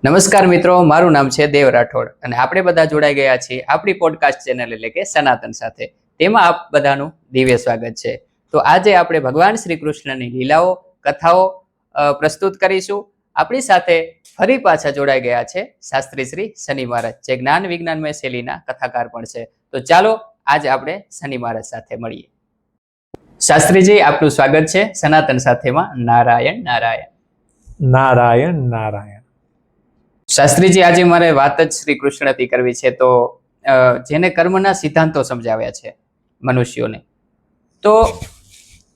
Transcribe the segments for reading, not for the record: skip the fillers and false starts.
નમસ્કાર મિત્રો, મારું નામ છે દેવ રાઠોડ અને આપણે બધા જોડાઈ ગયા છીએ આપણી પોડકાસ્ટ ચેનલ એટલે કે સનાતન સાથે. તેમાં આપ બધાનું દિવ્ય સ્વાગત છે. તો આજે આપણે ભગવાન શ્રી કૃષ્ણની લીલાઓ, કથાઓ પ્રસ્તુત કરીશું. આપણી સાથે ફરી પાછા જોડાઈ ગયા છે શાસ્ત્રી શ્રી શનિ મહારાજ, જે જ્ઞાન વિજ્ઞાનમય શૈલીના કથાકાર પણ છે. તો ચાલો આજે આપણે શનિ મહારાજ સાથે મળીએ. શાસ્ત્રીજી, આપનું સ્વાગત છે સનાતન સાથેમાં. નારાયણ નારાયણ. નારાયણ નારાયણ. શાસ્ત્રીજી, આજે મારે વાત જ શ્રી કૃષ્ણથી કરવી છે. તો જેને કર્મના સિદ્ધાંતો સમજાવ્યા છે મનુષ્યોને, તો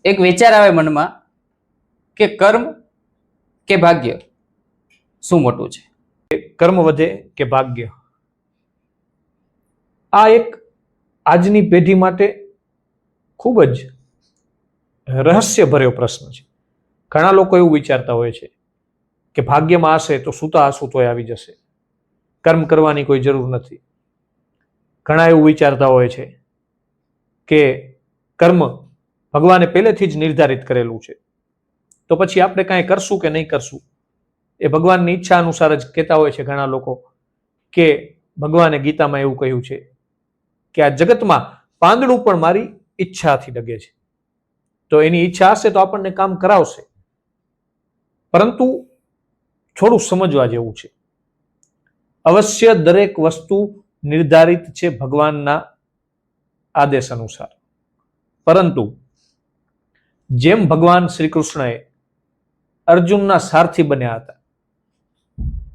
એક વિચાર આવે મનમાં કે કર્મ કે ભાગ્ય શું મોટું છે? કર્મ વધે કે ભાગ્ય? આ એક આજની પેઢી માટે ખૂબ જ રહસ્યભર્યો પ્રશ્ન છે. ઘણા લોકો એવું વિચારતા હોય છે કે ભાગ્યમાં હશે તો સૂતા હસું તોય આવી જશે, કર્મ કરવાની કોઈ જરૂર નથી. ઘણા એવું વિચારતા હોય છે કે કર્મ ભગવાને પહેલેથી જ નિર્ધારિત કરેલું છે, તો પછી આપણે કાંઈ કરશું કે નહીં કરશું એ ભગવાનની ઈચ્છા અનુસાર જ કહેતા હોય છે. ઘણા લોકો કે ભગવાને ગીતામાં એવું કહ્યું છે કે આ જગતમાં પાંદડું પણ મારી ઈચ્છાથી ડગે છે, તો એની ઈચ્છા હશે તો આપણને કામ કરાવશે. પરંતુ થોડું સમજવા જેવું છે. અવશ્ય દરેક વસ્તુ નિર્ધારિત છે ભગવાનના આદેશ અનુસાર, પરંતુ જેમ ભગવાન શ્રી કૃષ્ણએ અર્જુનના સારથી બન્યા હતા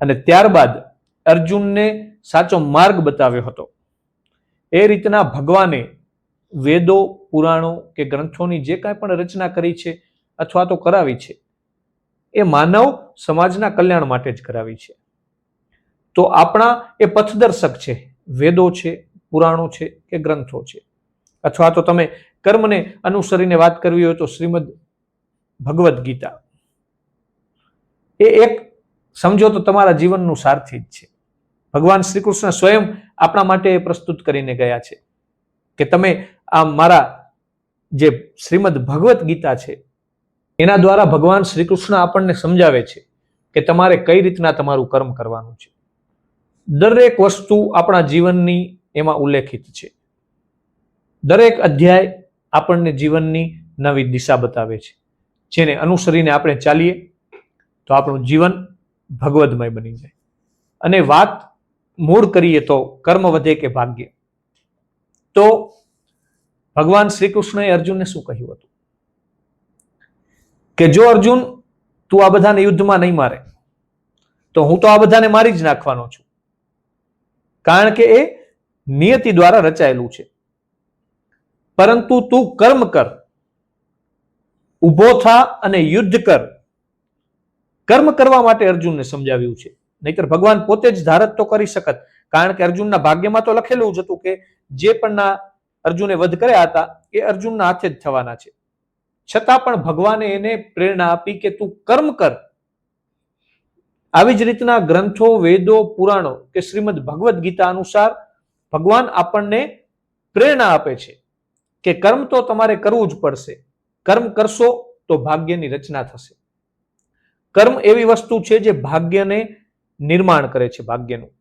અને ત્યારબાદ અર્જુનને સાચો માર્ગ બતાવ્યો હતો, એ રીતના ભગવાને વેદો, પુરાણો કે ગ્રંથોની જે કાંઈ પણ રચના કરી છે અથવા તો કરાવી છે, એ માનવ સમાજના કલ્યાણ માટે જ કરાવી છે. તો આપણા એ પથદર્શક છે. વેદો છે, પુરાણો છે કે ગ્રંથો છે, અથવા તો તમે કર્મને અનુસરીને વાત કરવી હોય તો શ્રીમદ ભગવદ્ ગીતા, એ એક સમજો તો તમારા જીવનનું સારથી જ છે. ભગવાન શ્રી કૃષ્ણ સ્વયં આપણા માટે પ્રસ્તુત કરીને ગયા છે કે તમે આ મારા જે શ્રીમદ ભગવદ્ ગીતા છે એના દ્વારા ભગવાન શ્રી કૃષ્ણ આપણને સમજાવે છે કે તમારે કઈ રીતના તમારું કર્મ કરવાનું છે. દરેક વસ્તુ આપણા જીવનની એમાં ઉલ્લેખિત છે. દરેક અધ્યાય આપણને જીવનની નવી દિશા બતાવે છે, જેને અનુસરીને આપણે ચાલીએ તો આપણું જીવન ભગવદમય બની જાય. અને વાત મૂળ કરીએ તો કર્મ વધે કે ભાગ્ય, તો ભગવાન શ્રી કૃષ્ણએ અર્જુનને શું કહ્યું હતું કે જો અર્જુન તું આ બધાને યુદ્ધમાં નહીં મારે તો હું તો આ બધાને મારી જ નાખવાનો છું, કારણ કે એ નિયતિ દ્વારા રચાયેલું છે. પરંતુ તું કર્મ કર, ઊભો થા અને યુદ્ધ કર. કર્મ કરવા માટે અર્જુનને સમજાવ્યું છે, નહીતર ભગવાન પોતે જ ધારત તો કરી શકત, કારણ કે અર્જુનના ભાગ્યમાં તો લખેલું જ હતું કે જે પણ અર્જુને વધ કર્યા હતા એ અર્જુનના હાથે જ થવાના છે. છતાં પણ ભગવાને એને પ્રેરણા આપી કે તું કર્મ કર. આવી જ રીતના ગ્રંથો, વેદો, પુરાણો કે શ્રીમદ ભગવદ્ ગીતા અનુસાર ભગવાન આપણને પ્રેરણા આપે છે કે કર્મ તો તમારે કરવું જ પડશે. કર્મ કરશો તો ભાગ્યની રચના થશે. કર્મ એવી વસ્તુ છે જે ભાગ્યને નિર્માણ કરે છે. ભાગ્યનું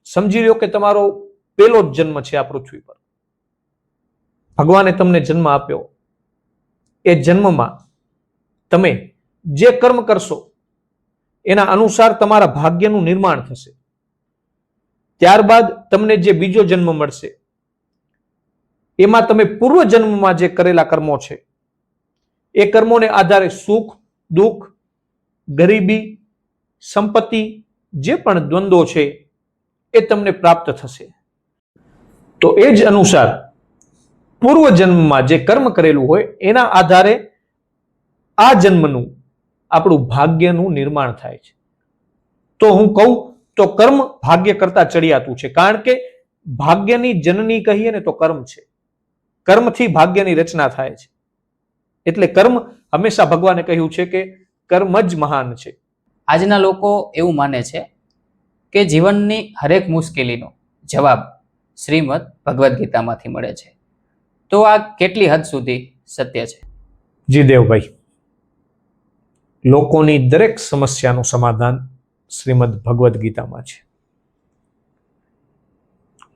સમજી લો કે તમારો પહેલો જ જન્મ છે આ પૃથ્વી પર. ભગવાને તમને જન્મ આપ્યો, એ જન્મમાં તમે જે કર્મ કરશો એના અનુસાર તમારા ભાગ્યનું નિર્માણ થશે. ત્યારબાદ તમને જે બીજો જન્મ મળશે એમાં તમે પૂર્વ જન્મમાં જે કરેલા કર્મો છે એ કર્મોને આધારે સુખ, દુઃખ, ગરીબી, સંપત્તિ, જે પણ દ્વંદ્વો છે એ તમને પ્રાપ્ત થશે. તો એ જ અનુસાર પૂર્વ જન્મમાં જે કર્મ કરેલું હોય એના આધારે આ જન્મનું આપણું ભાગ્યનું નિર્માણ થાય છે. તો હું કહું તો કર્મ ભાગ્ય કરતા ચડિયાતું છે, કારણ કે ભાગ્યની જનની કહીએ ને તો કર્મ છે. કર્મથી ભાગ્યની રચના થાય છે. એટલે કર્મ હંમેશા ભગવાને કહ્યું છે કે કર્મ જ મહાન છે. આજના લોકો એવું માને છે કે જીવનની હરેક મુશ્કેલીનો જવાબ શ્રીમદ ભગવદ્ ગીતામાંથી મળે છે. તો આ કેટલી હદ સુધી સત્ય છે? જી દેવભાઈ, લોકોની દરેક સમસ્યાનું સમાધાન શ્રીમદ ભગવદ્ ગીતામાં છે.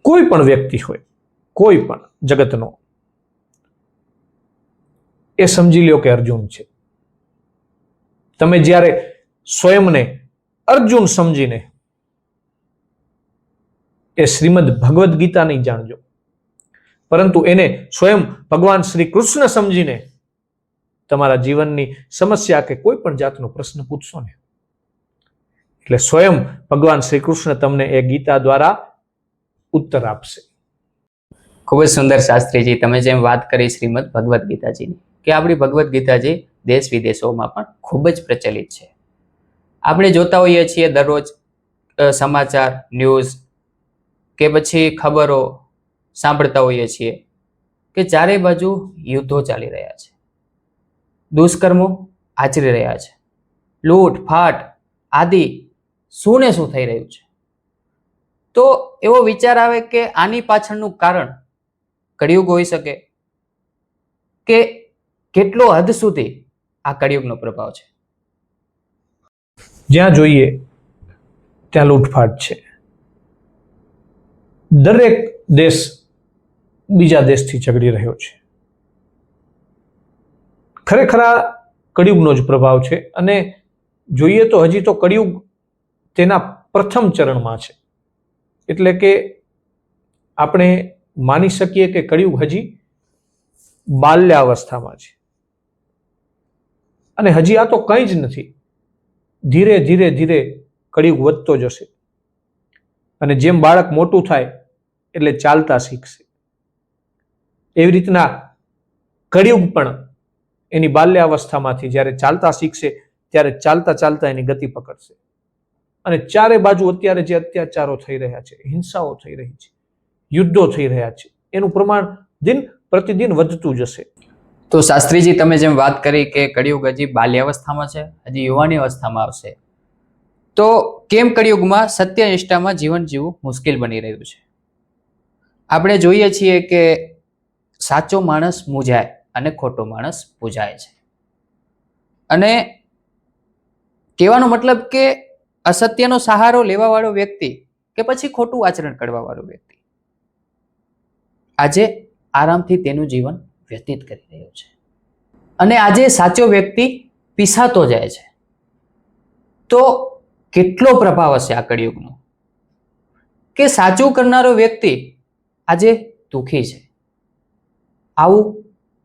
કોઈ પણ વ્યક્તિ હોય, કોઈ પણ જગતનો, એ સમજી લ્યો કે અર્જુન છે. તમે જ્યારે સ્વયંને અર્જુન સમજીને એ શ્રીમદ ભગવદ્ ગીતા નહીં જાણજો, પરંતુ એને સ્વયં ભગવાન શ્રી કૃષ્ણ સમજીને તમારા જીવનની સમસ્યા કે કોઈ પણ જાતનો પ્રશ્ન પૂછશો ને, એટલે સ્વયં ભગવાન શ્રી કૃષ્ણ તમને એ ગીતા દ્વારા ઉત્તર આપશે. ખૂબ જ સુંદર શાસ્ત્રીજી, તમે જેમ વાત કરી શ્રીમદ ભગવદ્ ગીતાજીની, કે આપણી ભગવદ્ ગીતાજી દેશ વિદેશોમાં પણ ખૂબ જ પ્રચલિત છે. આપણે જોતા હોઈએ છીએ દરરોજ સમાચાર, ન્યૂઝ કે પછી ખબરો સાંભળતા હોઈએ છીએ કે ચારે બાજુ યુદ્ધો ચાલી રહ્યા છે, દુષ્કર્મો આચરી રહ્યા છે, લૂંટ ફાટ આદિ શું ને શું થઈ રહ્યું છે. તો એવો વિચાર આવે કે આની પાછળનું કારણ કળિયુગ હોઈ શકે, કે કેટલો હદ સુધી આ કળિયુગનો પ્રભાવ છે. જ્યાં જોઈએ ત્યાં લૂંટફાટ છે. દરેક દેશ બીજા દેશથી ઝઘડી રહ્યો છે. ખરેખર આ કળિયુગનો જ પ્રભાવ છે. અને જોઈએ તો હજી તો કળિયુગ તેના પ્રથમ ચરણમાં છે. એટલે કે આપણે માની શકીએ કે કળિયુગ હજી બાલ્યાવસ્થામાં છે. અને હજી આ તો કંઈ જ નથી. ધીરે ધીરે ધીરે કળિયુગ વધતો જશે. અને જેમ બાળક મોટું થાય એટલે ચાલતા શીખશે, એવી રીતના કળિયુગ પણ એની બાલ્યાવસ્થામાંથી જ્યારે ચાલતા શીખશે ત્યારે ચાલતા ચાલતા એની ગતિ પકડશે. અને ચારે બાજુ અત્યારે જે અત્યાચારો થઈ રહ્યા છે, હિંસાઓ થઈ રહી છે, યુદ્ધો થઈ રહ્યા છે, એનું પ્રમાણ દિન પ્રતિદિન વધતું જશે. તો શાસ્ત્રીજી, તમે જેમ વાત કરી કે કળિયુગ હજી બાલ્યાવસ્થામાં છે, હજી યુવાની અવસ્થામાં આવશે, તો કેમ કળિયુગમાં સત્યનિષ્ઠામાં જીવન જીવવું મુશ્કેલ બની રહ્યું છે? આપણે જોઈએ છીએ કે સાચો માણસ મૂંઝાય અને ખોટો માણસ પૂજાય છે. અને કહેવાનો મતલબ કે અસત્યનો સહારો લેવા વાળો વ્યક્તિ કે પછી ખોટું આચરણ કરવા વાળો વ્યક્તિ આજે આરામથી તેનું જીવન વ્યતીત કરી રહ્યો છે. અને આજે સાચો વ્યક્તિ પીસાતો જાય છે. તો કેટલો પ્રભાવ હશે આ કળિયુગનો, કે સાચું કરનારો વ્યક્તિ આજે દુઃખી છે? આવું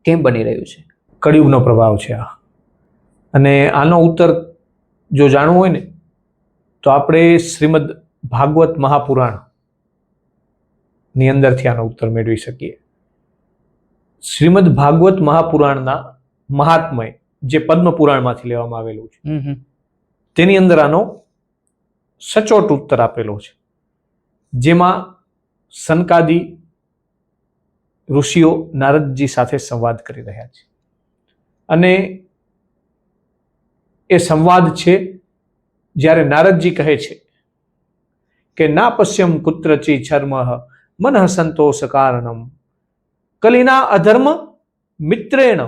કેમ બની રહ્યું છે? કળિયુગનો પ્રભાવ છે આ. અને આનો ઉત્તર જો જાણવું હોય ને તો આપણે શ્રીમદ ભાગવત મહાપુરાણ ની અંદરથી આનો ઉત્તર મેળવી શકીએ. શ્રીમદ ભાગવત મહાપુરાણના મહાત્મય, જે પદ્મ પુરાણમાંથી લેવામાં આવેલું છે, તેની અંદર આનો સચોટ ઉત્તર આપેલો છે. જેમાં સનકાદી ઋષિઓ નારદજી સાથે સંવાદ કરી રહ્યા છે. અને એ સંવાદ છે જ્યારે નારદજી કહે છે કે ના પશ્યમ કુત્રચી છર્મ મનઃ સંતોષ કારણમ કલિના અધર્મ મિત્રેણ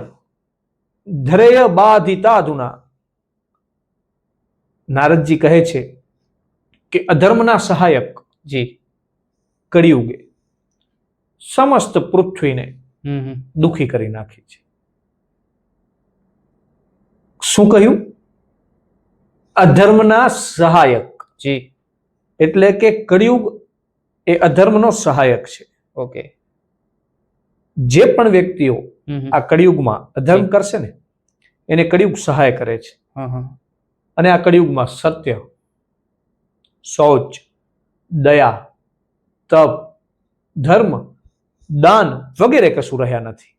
ધરેય બાધિતાધુના. નારદજી કહે છે કે અધર્મના સહાયક જી કળિયુગે સમસ્ત પૃથ્વીને દુઃખી કરી નાખી છે. શું કહ્યું? અધર્મના સહાયક. જી એટલે કે કળિયુગ એ અધર્મનો સહાયક છે. ઓકે. જે પણ વ્યક્તિઓ આ કળિયુગમાં અધર્મ કરશે ને એને કળિયુગ સહાય કરે છે. અને આ કળિયુગમાં સત્ય, શૌચ, દયા, તપ, ધર્મ, દાન વગેરે કશું રહ્યા નથી.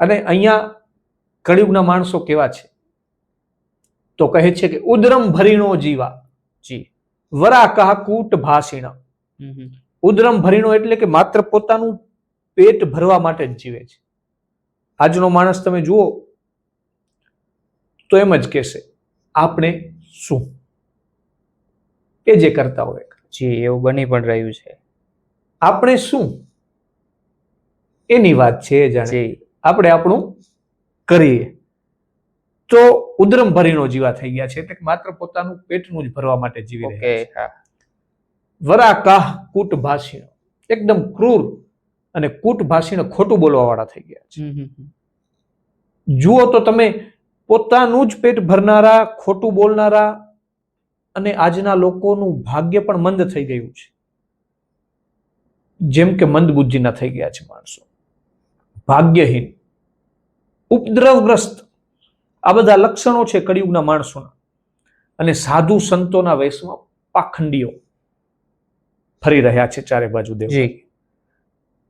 અને અહીંયા કળિયુગના માણસો કેવા છે તો કહે છે કે ઉદરમ ભરીણો જીવા જી વરા કહા કૂટ ભાષીણ. ઉદરમ ભરીણો એટલે કે માત્ર પોતાનું પેટ ભરવા માટે જ જીવે છે. આજનો માણસ તમે જુઓ તો એમ જ કહેશે આપણે શું, એ જે કરતા હોય. જી એવું બની પણ રહ્યું છે. આપણે શું એની વાત છે, જાણે આપણે આપણું કરીએ. તો ઉદરમ ભરીનો જીવા થઈ ગયા છે, એટલે કે માત્ર પોતાનું પેટનું જ ભરવા માટે જીવી રહ્યા છે. હા. વરાકાહ કૂટ ભાષીણ, એકદમ ક્રૂર અને કૂટ ભાષીણ, ખોટું બોલવા વાળા થઈ ગયા છે. જુઓ તો તમે, પોતાનું જ પેટ ભરનારા, ખોટું બોલનારા, અને આજના લોકોનું ભાગ્ય પણ મંદ થઈ ગયું છે. જેમ કે મંદબુદ્ધિના થઈ ગયા છે માણસો, ભાગ્યહીન, ઉપદ્રવગ્રસ્ત. આ બધા લક્ષણો છે કળિયુગના માણસોના. અને સાધુ સંતોના વેશમાં પાખંડીઓ ફરી રહ્યા છે ચારે બાજુ. દેવ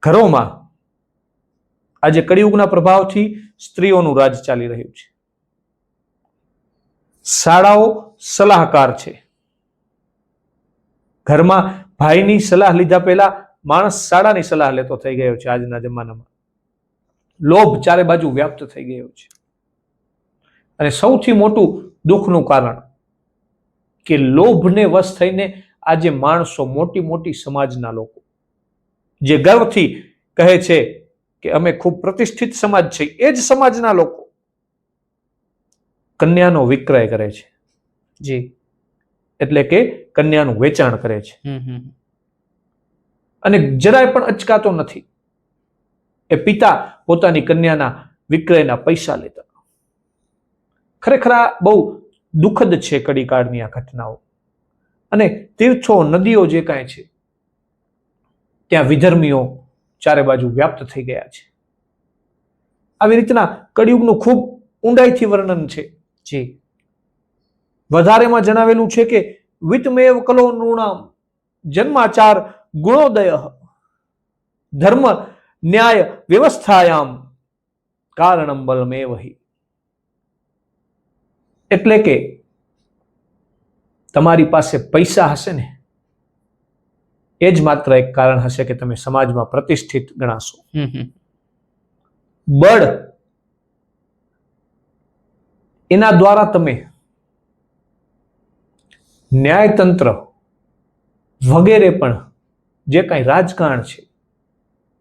ઘરોમાં આજે કળિયુગના પ્રભાવથી સ્ત્રીઓનું રાજ ચાલી રહ્યું છે. શાળાઓ સલાહકાર છે. ઘરમાં ભાઈની સલાહ લીધા પહેલા માણસ શાળાની સલાહ લેતો થઈ ગયો છે આજના જમાનામાં. લોભ ચારે બાજુ વ્યાપ્ત થઈ ગયો છે. અને સૌથી મોટું દુઃખનું કારણ કે લોભને વશ થઈને આજે માણસો, મોટી મોટી સમાજના લોકો જે ગર્વથી કહે છે કે અમે ખૂબ પ્રતિષ્ઠિત સમાજ છે, એ જ સમાજના લોકો કન્યાનો વિક્રય કરે છે. જી. એટલે કે કન્યાનું વેચાણ કરે છે. અને જરાય પણ અચકાતો નથી. એ પિતા પોતાની કન્યાના વિક્રયના પૈસા લેતા. ખરેખર આ બહુ દુઃખદ છે કળીકાળની આ ઘટનાઓ. અને તીર્થો, નદીઓ જે કાંઈ છે, ત્યાં વિધર્મીઓ ચારે બાજુ વ્યાપ્ત થઈ ગયા છે. આવી રીતના કળિયુગનું ખૂબ ઊંડાઈથી વર્ણન છે. જી. વધારેમાં જણાવેલું છે કે વિતમેવ કલો નૃણામ જન્માચાર ગુણોદય ધર્મ ન્યાય વ્યવસ્થાયામ કારણમ બલમેવહિ. એટલે કે તમારી પાસે પૈસા હશે ને, એ જ માત્ર એક કારણ હશે કે તમે સમાજમાં પ્રતિષ્ઠિત ગણાશો. બળ, એના દ્વારા તમે ન્યાયતંત્ર વગેરે પણ જે કાંઈ રાજકારણ છે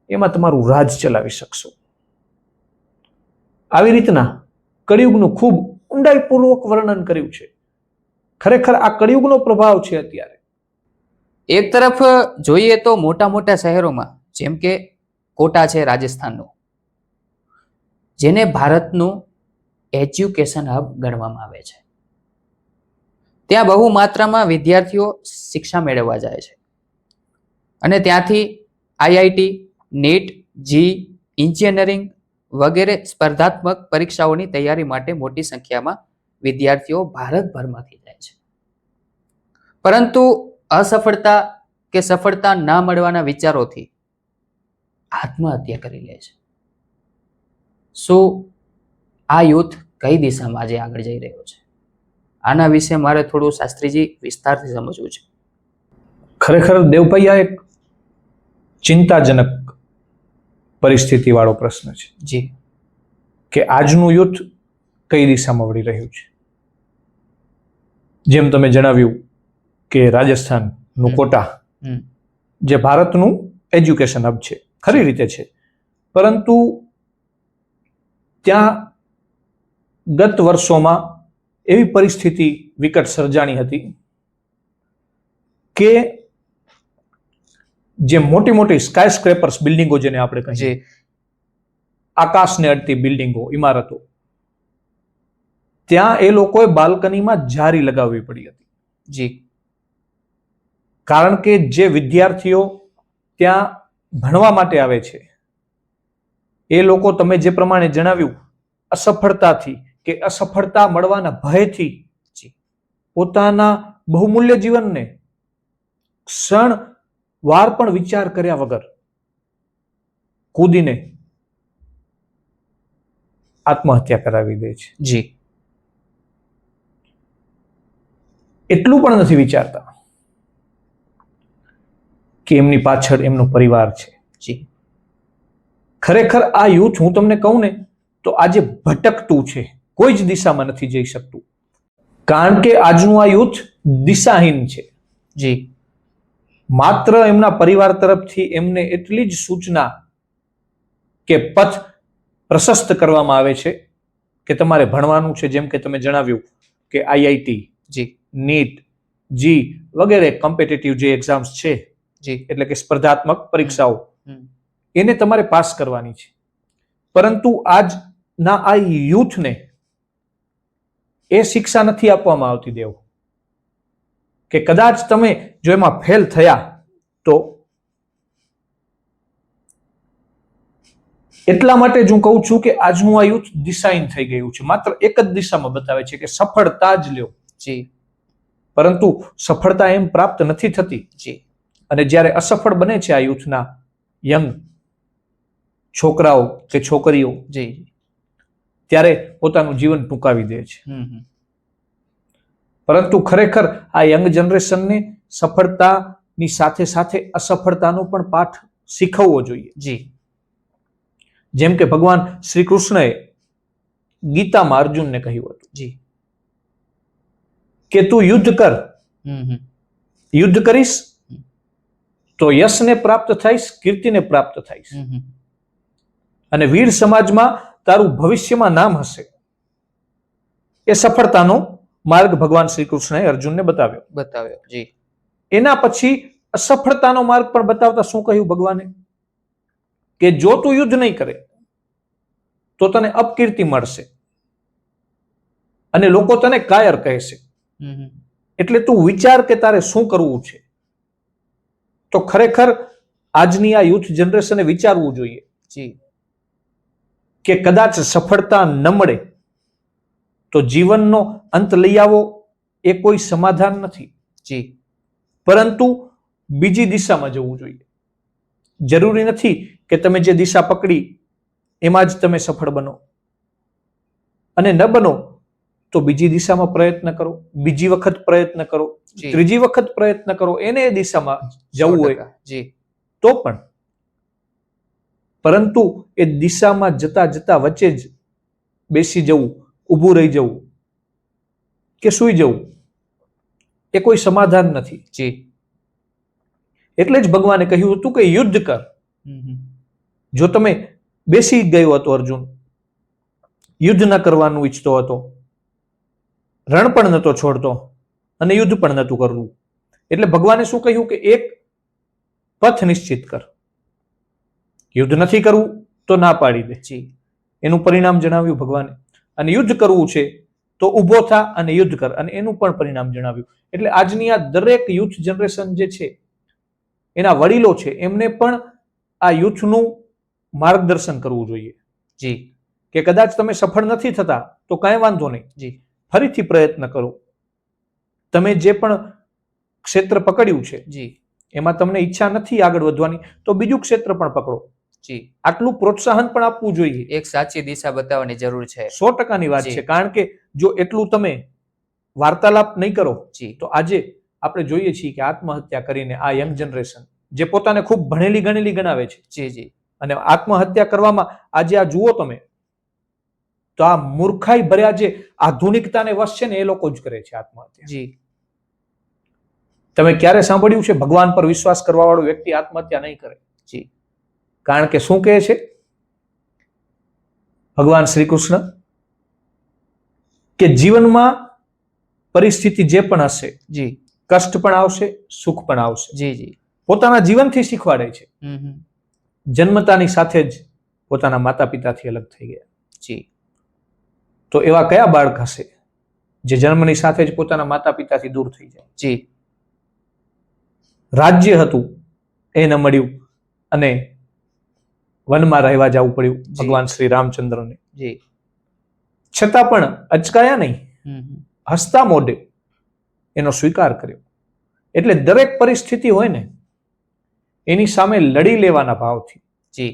એમાં તમારું રાજ ચલાવી શકશો. આવી રીતના કળિયુગનું ખૂબ ઊંડાઈપૂર્વક વર્ણન કર્યું છે. ખરેખર આ કળિયુગનો પ્રભાવ છે અત્યારે. એક તરફ જોઈએ તો મોટા મોટા શહેરોમાં, જેમ કે કોટા છે રાજસ્થાનનું, જેને ભારતનું એજ્યુકેશન હબ ગણવામાં આવે છે, ત્યાં બહુ માત્રામાં વિદ્યાર્થીઓ શિક્ષા મેળવવા જાય છે. અને ત્યાંથી આઈઆઈટી, નીટ, જી, એન્જિનિયરિંગ વગેરે સ્પર્ધાત્મક પરીક્ષાઓની તૈયારી માટે મોટી સંખ્યામાં વિદ્યાર્થીઓ ભારતભરમાંથી જાય છે. પરંતુ અસફળતા કે સફળતા ના મળવાના વિચારોથી આત્મહત્યા કરી લે છે. શું આ યુથ કઈ દિશામાં આજે આગળ જઈ રહ્યો છે? આના વિશે મારે થોડું શાસ્ત્રીજી વિસ્તારથી સમજવું છે. ખરેખર દેવભાઈ, આ એક ચિંતાજનક પરિસ્થિતિ વાળો પ્રશ્ન છે. જી. કે આજનું યુથ કઈ દિશામાં વળી રહ્યું છે. જેમ તમે જણાવ્યું કે રાજસ્થાનનું કોટા, જે ભારતનું એજ્યુકેશન હબ છે, ખરી રીતે છે, પરંતુ ત્યાં ગત વર્ષોમાં એવી પરિસ્થિતિ વિકટ સર્જાણી હતી કે જે મોટી મોટી સ્કાય સ્ક્રેપર્સ બિલ્ડિંગો, જેને આપણે કહીએ, આકાશને અડતી બિલ્ડિંગો, ઇમારતો, ત્યાં એ લોકોએ બાલ્કનીમાં જારી લગાવવી પડી હતી. જી. કારણ કે જે વિદ્યાર્થીઓ ત્યાં ભણવા માટે આવે છે, એ લોકો, તમે જે પ્રમાણે જણાવ્યું, અસફળતાથી કે અસફળતા મળવાના ભયથી પોતાના બહુમૂલ્ય જીવનને ક્ષણ વાર પણ વિચાર કર્યા વગર કૂદીને આત્મહત્યા કરાવી દે છે. જી. એટલું પણ નથી વિચારતા કે એમની પાછળ એમનો પરિવાર છે. જી. ખરેખર આ યુથ, હું તમને કહું ને, તો આજે ભટકતું છે, કોઈ જ દિશામાં નથી જઈ શકતું. કારણ કે આજનું આ યુથ દિશાહીન છે. જી. માત્ર એમના પરિવાર તરફથી એમને એટલી જ સૂચના કે પથ પ્રશસ્ત કરવામાં આવે છે કે તમારે ભણવાનું છે, જેમ કે તમે જણાવ્યું કે આઈઆઈટી, જી નીટ, જી વગેરે કોમ્પિટિટિવ જે એક્ઝામ્સ છે, જી એટલે કે સ્પર્ધાત્મક પરીક્ષાઓ, હમ. એને તમારે પાસ કરવાની છે. પરંતુ આજના આ યુથને એ શિક્ષા નથી આપવામાં આવતી દેવ, કે કદાચ તમે જો એમાં ફેલ થયા તો એટલા માટે જ હું કહું છું કે આજનું આ યુથ દિશાહીન થઈ ગયું છે. માત્ર એક જ દિશામાં બતાવે છે કે સફળતા જ લ્યો, જી પરંતુ સફળતા એમ પ્રાપ્ત નથી થતી. જી અને જ્યારે અસફળ બને છે આ યુથના યંગ છોકરાઓ કે છોકરીઓ, જી ત્યારે પોતાનું જીવન ટૂંકાવી દે છે. હમ. પરંતુ ખરેખર આ યંગ જનરેશનને સફળતાની સાથે સાથે અસફળતાનો પણ પાઠ શીખવવો જોઈએ. જી જેમ કે ભગવાન શ્રી કૃષ્ણએ ગીતામાં અર્જુનને કહ્યું હતું જી કે તું યુદ્ધ કર, હમ. યુદ્ધ કરીશ તો યશને પ્રાપ્ત થઈશ, કીર્તિને પ્રાપ્ત થઈશ, હમ. અને વીર સમાજમાં તારું ભવિષ્યમાં નામ હશે. એ સફળતાનો માર્ગ ભગવાન શ્રી કૃષ્ણએ અર્જુનને બતાવ્યો. જી એના પછી અસફળતાનો માર્ગ પણ બતાવતા શું કહ્યું ભગવાને? કે જો તું યુદ્ધ નહીં કરે તો તને અપકીર્તિ મળશે અને લોકો તને કાયર કહેશે. હમ. એટલે તું વિચાર કે તારે શું કરવું છે. તો ખરેખર આજની આ યુથ જનરેશને વિચારવું જોઈએ જી કે કદાચ સફળતા ન મળે તો જીવનનો અંત લઈ આવો એ કોઈ સમાધાન નથી, જી પરંતુ બીજી દિશામાં જવું જોઈએ. જરૂરી નથી કે તમે જે દિશા પકડી એમાં જ તમે સફળ બનો, અને ન બનો તો બીજી દિશામાં પ્રયત્ન કરો, બીજી વખત પ્રયત્ન કરો, જી. ત્રીજી વખત પ્રયત્ન કરો, એને એ દિશામાં જવું હોય 100%. જી તો પણ. પરંતુ એ દિશામાં જતા જતા વચ્ચે જ બેસી જવું, ઊભું રહી જવું કે સૂઈ જવું એ કોઈ સમાધાન નથી. જી એટલે જ ભગવાને કહ્યું હતું કે યુદ્ધ કર. હમ. જો તમે બેસી ગયો હતો અર્જુન, યુદ્ધ ન કરવાનું ઈચ્છતો હતો, રણ પણ નતો છોડતો અને યુદ્ધ પણ નતું કરવું, એટલે ભગવાને શું કહ્યું કે એક પથ નિશ્ચિત કર. યુદ્ધ નથી કરવું તો ના પાડી દે, જી એનું પરિણામ જણાવ્યું ભગવાને. અને યુદ્ધ કરવું છે તો ઊભો થા અને યુદ્ધ કર, અને એનું પણ પરિણામ જણાવ્યું. એટલે આજની આ દરેક યુથ જનરેશન જે છે, એના વડીલો છે, એમને પણ આ યુથનું માર્ગદર્શન કરવું જોઈએ જી કે કદાચ તમે સફળ નથી થતા તો કાંઈ વાંધો નહીં, જી ફરીથી પ્રયત્ન કરો. તમે જે પણ ક્ષેત્ર પકડ્યું છે જી એમાં તમને ઈચ્છા નથી આગળ વધવાની તો બીજું ક્ષેત્ર પણ પકડો. જી આટલું પ્રોત્સાહન પણ આપવું જોઈએ. એક સાચી દિશા બતાવવાની જરૂર છે. 100%ની વાત જી. છે. કારણ કે જો એટલું તમે વાર્તાલાપ નહીં કરો જી તો આજે આપણે જોઈએ છીએ કે આત્મહત્યા કરીને આ યંગ જનરેશન જે પોતાને ખૂબ ભણેલી ગણેલી ગણાવે છે, જી જી અને આત્મહત્યા કરવામાં આજે આ જુઓ તમે તો આ મૂર્ખાઈ ભર્યા જે આધુનિકતાને વશ છે ને એ લોકો જ કરે છે આત્મહત્યા. જી તમે ક્યારે સાંભળ્યું છે ભગવાન પર વિશ્વાસ કરવા વાળો વ્યક્તિ આત્મહત્યા નહીં કરે? જી કારણ કે શું કહે છે ભગવાન શ્રી કૃષ્ણ? કે જીવનમાં પરિસ્થિતિ જે પણ હશે, જી કષ્ટ પણ આવશે, સુખ પણ આવશે. જી જી પોતાના જીવનથી શીખવાડે છે. હમ. જન્મતાની સાથે જ પોતાના માતા પિતાથી અલગ થઈ ગયા. જી તો એવા કયા બાળક હશે જે જન્મની સાથે જ પોતાના માતા પિતાથી દૂર થઈ જાય? જી રાજ્ય હતું એ ન મળ્યું અને વનમાં રહેવા જવું પડ્યું જી. ભગવાન શ્રી રામચંદ્રને. જી છતાં પણ અચકાયા નહીં, હમ. હસતા મોઢે એનો સ્વીકાર કર્યો. એટલે દરેક પરિસ્થિતિ હોય ને એની સામે લડી લેવાના ભાવથી, જી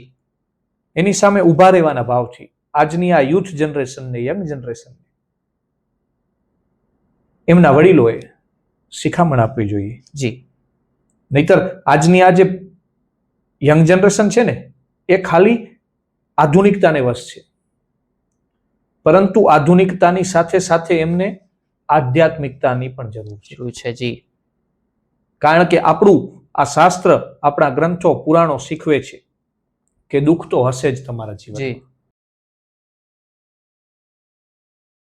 એની સામે ઊભા રહેવાના ભાવથી આજની આ યુથ જનરેશનને, યંગ જનરેશનને એમના વડીલોએ શિખામણ આપવી જોઈએ. જી નહીતર આજની આ જે યંગ જનરેશન છે ને એ ખાલી આધુનિકતાને વશ છે, પરંતુ આધુનિકતાની સાથે સાથે એમને આધ્યાત્મિકતાની પણ જરૂર છે. જરૂર છે. જી કારણ કે આપણું આ શાસ્ત્ર, આપણા ગ્રંથો, પુરાણો શીખવે છે કે દુઃખ તો હશે જ તમારા જીવનમાં. જી